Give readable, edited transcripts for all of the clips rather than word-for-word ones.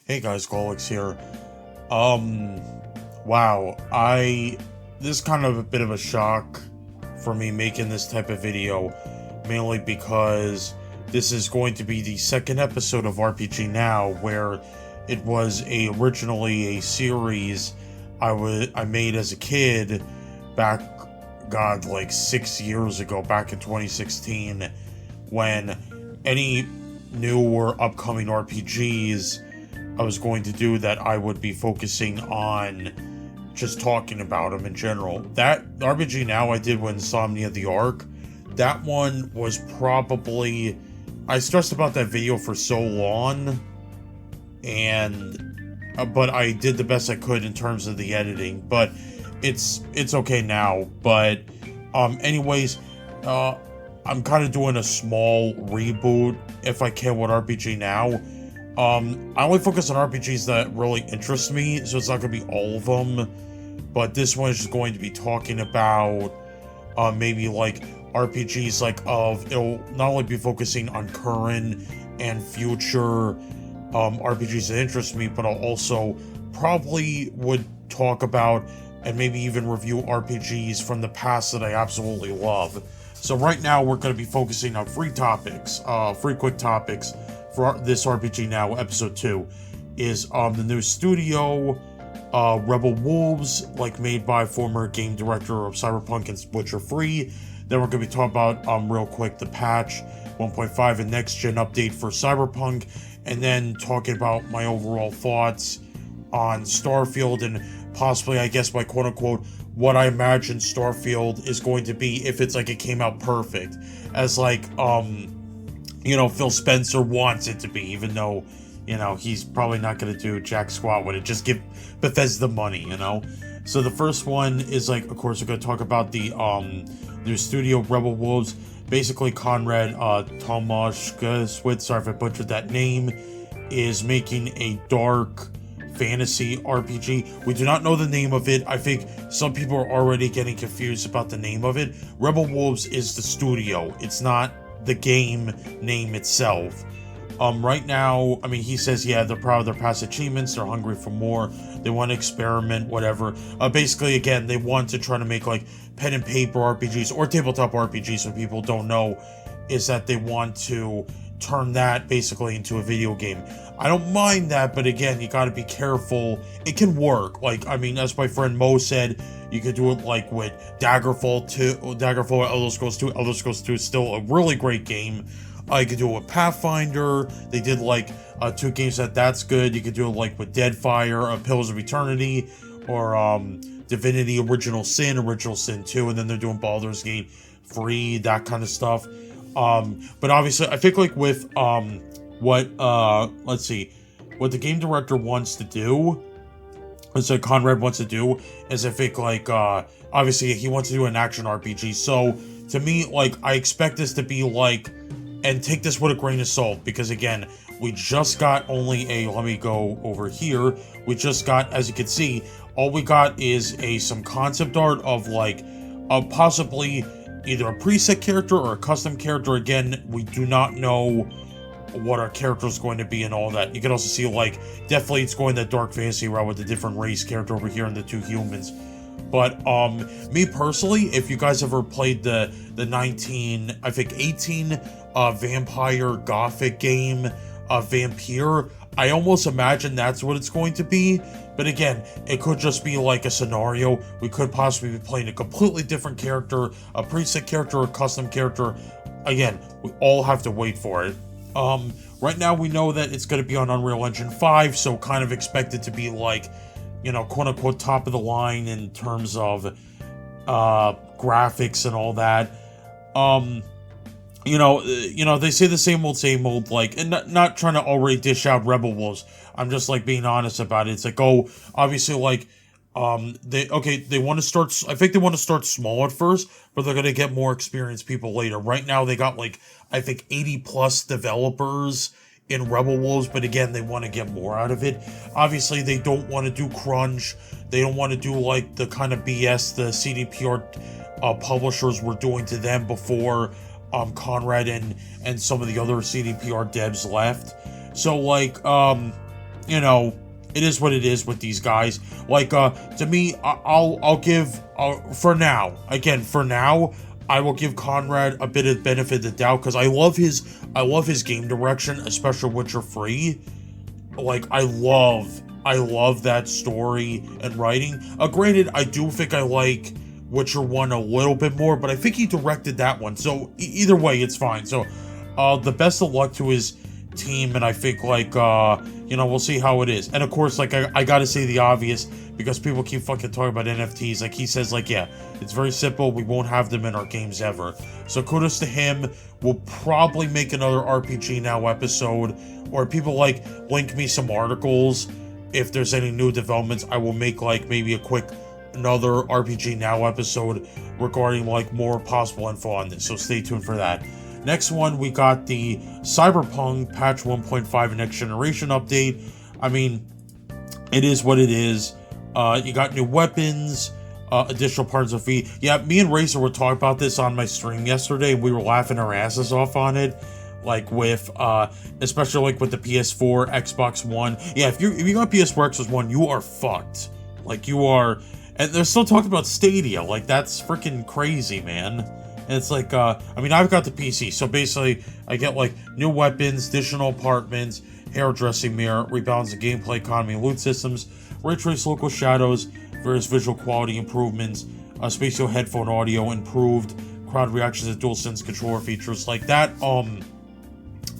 Hey guys, Claylex here. Wow, this is kind of a bit of a shock for me making this type of video, mainly because this is going to be the second episode of RPG Now, where it was originally a series I made as a kid back, God, like 6 years ago, back in 2016, when any new or upcoming RPGs I was going to do that I would be focusing on just talking about them in general. That RPG Now I did with Insomnia the Arc, that one was probably... I stressed about that video for so long, and but I did the best I could in terms of the editing, but it's okay now. But anyways, I'm kind of doing a small reboot, if I can, with RPG Now. I only focus on RPGs that really interest me, so it's not going to be all of them, but this one is just going to be talking about, maybe, like, RPGs, like, it'll not only be focusing on current and future, RPGs that interest me, but I'll also probably would talk about, and maybe even review RPGs from the past that I absolutely love. So right now, we're going to be focusing on three quick topics. For this RPG Now, episode 2, is the new studio, Rebel Wolves, like made by former game director of Cyberpunk and Witcher 3. Then we're going to be talking about, real quick, the patch 1.5 and next-gen update for Cyberpunk, and then talking about my overall thoughts on Starfield, and possibly, I guess, my quote-unquote, what I imagine Starfield is going to be if it's like it came out perfect, as like, Phil Spencer wants it to be, even though, he's probably not going to do jack squat with it. Just give Bethesda money, So the first one is, like, of course, we're going to talk about the new studio, Rebel Wolves. Basically, Conrad Tomaszkiewicz, sorry if I butchered that name, is making a dark fantasy RPG. We do not know the name of it. I think some people are already getting confused about the name of it. Rebel Wolves is the studio. It's not the game name itself. Right now, I mean, he says, yeah, they're proud of their past achievements, they're hungry for more, they want to experiment, whatever. Basically, again, they want to try to make, like, pen and paper RPGs, or tabletop RPGs, so people don't know, is that they want to turn that basically into a video game. I don't mind that, but again, you gotta be careful. It can work. Like, I mean, as my friend Mo said, you could do it, like, with Daggerfall 2, Elder Scrolls 2. Elder Scrolls 2 is still a really great game. You could do it with Pathfinder. They did, like, 2 games that's good. You could do it, like, with Deadfire, Pillars of Eternity, or, Divinity Original Sin 2, and then they're doing Baldur's Gate 3, that kind of stuff. But obviously, I think, like, with, what the game director wants to do, so Conrad wants to do, is I think, like, obviously, he wants to do an action RPG, so, to me, like, I expect this to be, like, and take this with a grain of salt, because, again, we just got only let me go over here, we just got, as you can see, all we got is some concept art of, like, possibly either a preset character or a custom character. Again, we do not know what our character is going to be and all that. You can also see, like, definitely it's going that dark fantasy route with the different race character over here and the 2 humans. But, me personally, if you guys ever played the 18 vampire gothic game, Vampire, I almost imagine that's what it's going to be. But again, it could just be like a scenario. We could possibly be playing a completely different character, a preset character, a custom character. Again, we all have to wait for it. Right now we know that it's going to be on Unreal Engine 5, so kind of expect it to be like, quote-unquote top of the line in terms of graphics and all that. They say the same old, like, and not trying to already dish out Rebel Wolves. I'm just, like, being honest about it. It's like, obviously, like, they want to start, I think they want to start small at first, but they're going to get more experienced people later. Right now, they got, like, I think 80 plus developers in Rebel Wolves, but again, they want to get more out of it. Obviously, they don't want to do crunch. They don't want to do, like, the kind of BS the CDPR publishers were doing to them before Conrad and some of the other CDPR devs left. So, like, you know, it is what it is with these guys. Like, to me, I'll give, for now, I will give Conrad a bit of benefit of the doubt, because I love his game direction, especially Witcher 3. Like, I love that story and writing. Granted, I do think I like Witcher 1 a little bit more, but I think he directed that one, so either way, it's fine. So, the best of luck to his team, and I think, like, you know, we'll see how it is. And of course, like, I gotta say the obvious, because people keep fucking talking about NFTs. Like, he says, like, yeah, it's very simple, we won't have them in our games ever. So kudos to him. We'll probably make another RPG Now episode, or people, like, link me some articles. If there's any new developments, I will make, like, maybe another RPG Now episode regarding, like, more possible info on this, so stay tuned for that. Next one, we got the Cyberpunk patch 1.5 next generation update. I mean, it is what it is. You got new weapons, additional parts of V. Yeah, me and Racer were talking about this on my stream yesterday. We were laughing our asses off on it. Like with, especially like with the PS4, Xbox One. Yeah, if you got PS4, Xbox One, you are fucked. Like, you are, and they're still talking about Stadia. Like, that's freaking crazy, man. And it's like, I mean, I've got the PC, so basically, I get, like, new weapons, additional apartments, hairdressing mirror, rebalance the gameplay, economy, and loot systems, ray trace local shadows, various visual quality improvements, spatial headphone audio improved, crowd reactions and DualSense controller features like that.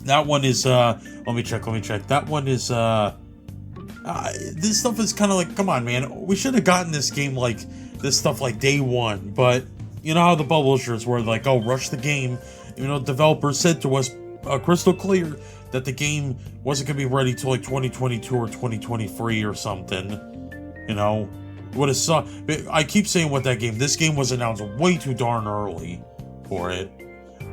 That one is, let me check. That one is, this stuff is kind of like, come on, man, we should have gotten this game, like, this stuff, like, day one, but you know how the publishers were like, oh, rush the game. You know, developers said to us crystal clear that the game wasn't going to be ready till like 2022 or 2023 or something. You know, would have sucked. I keep saying with that game, this game was announced way too darn early for it.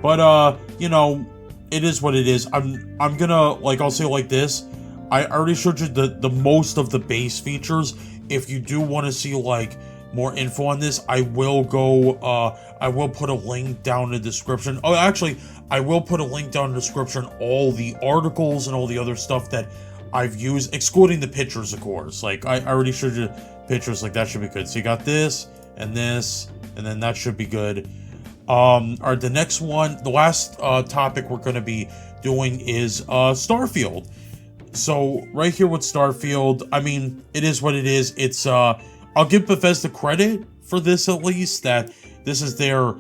But, you know, it is what it is. I'm gonna, like, I'll say it like this. I already showed you the most of the base features. If you do want to see, like, more info on this, I will put a link down in the description. Oh, actually, I will put a link down in the description, all the articles and all the other stuff that I've used, excluding the pictures, of course. Like, I already showed you pictures, like, that should be good. So you got this, and then that should be good. Alright, the next one, the last topic we're going to be doing is Starfield. So, right here with Starfield, I mean, it is what it is. It's, I'll give Bethesda credit for this, at least, that this is their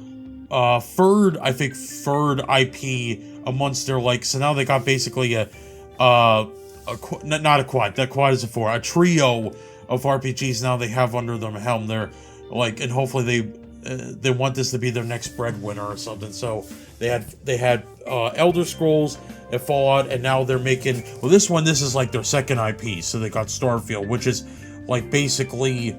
third IP amongst their, like, so now they got basically not a quad, that quad is a trio of RPGs now they have under their helm. They're like, and hopefully they want this to be their next breadwinner or something. So they had Elder Scrolls and Fallout, and now they're making, well, this is like their second IP. So they got Starfield, which is like basically,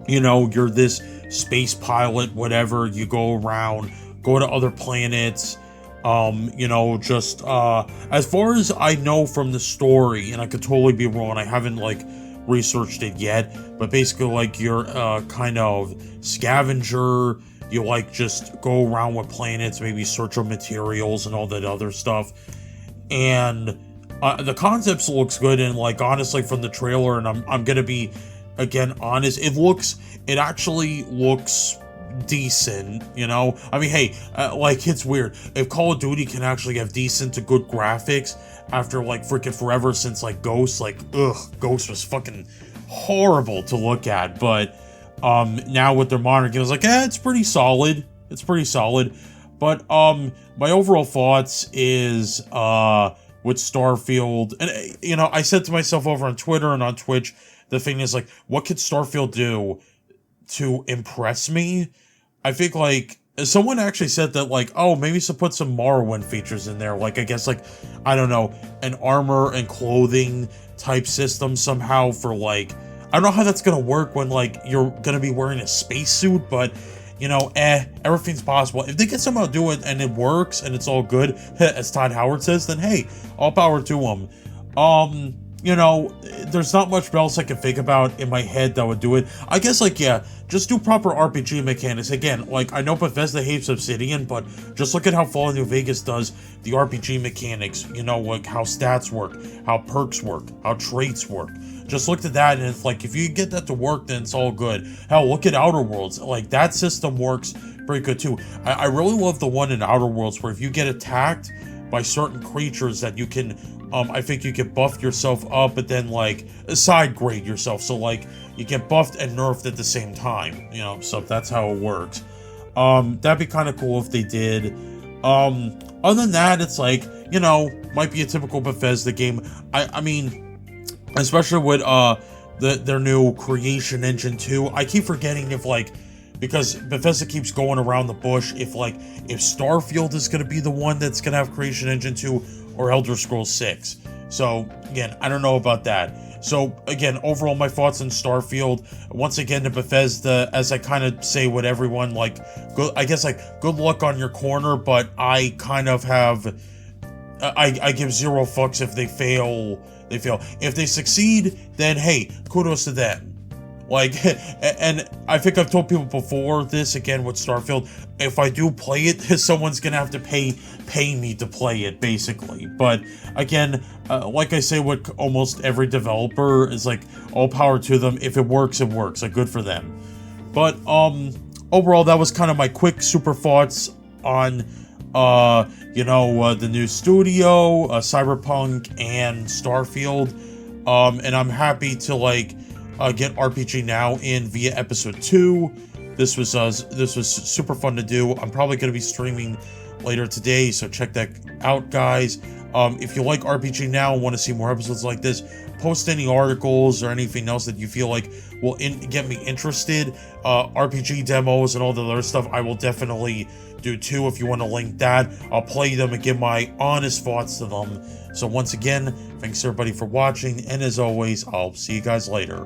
you know, you're this space pilot, whatever, you go around, go to other planets, you know, just as far as I know from the story, and I could totally be wrong, I haven't like researched it yet, but basically, like, you're kind of scavenger, you like just go around with planets, maybe search for materials and all that other stuff, and the concept looks good, and like, honestly, from the trailer, and I'm gonna be, again, honest, it actually looks decent, you know? I mean, hey, like, it's weird. If Call of Duty can actually have decent to good graphics after, like, freaking forever since, like, Ghost, like, Ghost was fucking horrible to look at, but, now with their modern games, like, it's pretty solid. It's pretty solid. But, my overall thoughts is, with Starfield, and, you know, I said to myself over on Twitter and on Twitch, the thing is, like, what could Starfield do to impress me? I think, like, someone actually said that, like, oh, maybe to put some Morrowind features in there, like, I guess, like, I don't know, an armor and clothing type system somehow for, like, I don't know how that's gonna work when, like, you're gonna be wearing a spacesuit, but, you know, everything's possible. If they can somehow do it and it works and it's all good, as Todd Howard says, then hey, all power to them. You you know, there's not much else I can think about in my head that would do it. I guess, like, yeah, just do proper RPG mechanics. Again, like, I know Bethesda hates Obsidian, but just look at how Fallout New Vegas does the RPG mechanics. You know, like, how stats work, how perks work, how traits work. Just look at that, and it's like, if you get that to work, then it's all good. Hell, look at Outer Worlds. Like, that system works pretty good, too. I really love the one in Outer Worlds where if you get attacked by certain creatures that you can, I think you can buff yourself up, but then, like, side grade yourself. So, like, you get buffed and nerfed at the same time, you know, so that's how it works. That'd be kind of cool if they did. Other than that, it's like, you know, might be a typical Bethesda game. I mean, especially with, their new Creation Engine 2. I keep forgetting if, like, because Bethesda keeps going around the bush, if Starfield is going to be the one that's going to have Creation Engine 2 or Elder Scrolls 6. So, again, I don't know about that. So, again, overall, my thoughts on Starfield. Once again, to Bethesda, as I kind of say with everyone, like, good luck on your corner, but I kind of have, I give zero fucks if they fail. If they succeed, then, hey, kudos to them. Like, and I think I've told people before this, again, with Starfield, if I do play it, someone's gonna have to pay me to play it, basically. But, again, like I say with almost every developer, it's like, all power to them. If it works, it works. Like, good for them. But, overall, that was kind of my quick super thoughts on, you know, the new studio, Cyberpunk, and Starfield. And I'm happy to, like, get RPG Now in via episode 2. This was super fun to do. I'm probably going to be streaming later today, so check that out, guys. If you like RPG Now and want to see more episodes like this, post any articles or anything else that you feel like will get me interested. RPG demos and all the other stuff, I will definitely do too. If you want to link that, I'll play them and give my honest thoughts to them. So once again, thanks everybody for watching, and as always, I'll see you guys later.